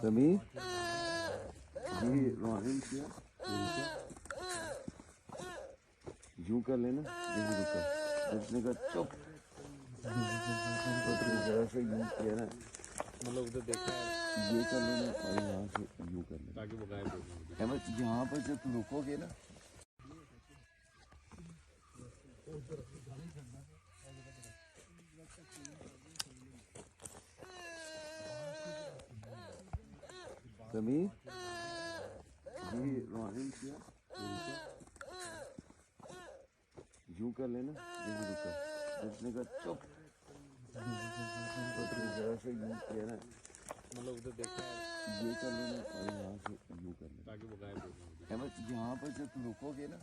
तभी ये रोहन किया यूं कर लेना, यही रुका। उसने कहा चुप, तो जरा से यूं किया ना, मतलब उधर देखा है ये कर लेना और यहाँ से यूं कर लेना। ताकि वो गायब हो जाए। अहमद यहाँ पर जब रुकोगे ना, तभी ये रोहन किया यूं कर लेना, यही रुका। उसने कहा चुप, तो जरा से यूं किया ना, मतलब उधर देखा है ये कर लेना और यहाँ से यूं कर लेना। ताकि वो गायब हो जाए। अहमद यहाँ पर जब रुकोगे ना,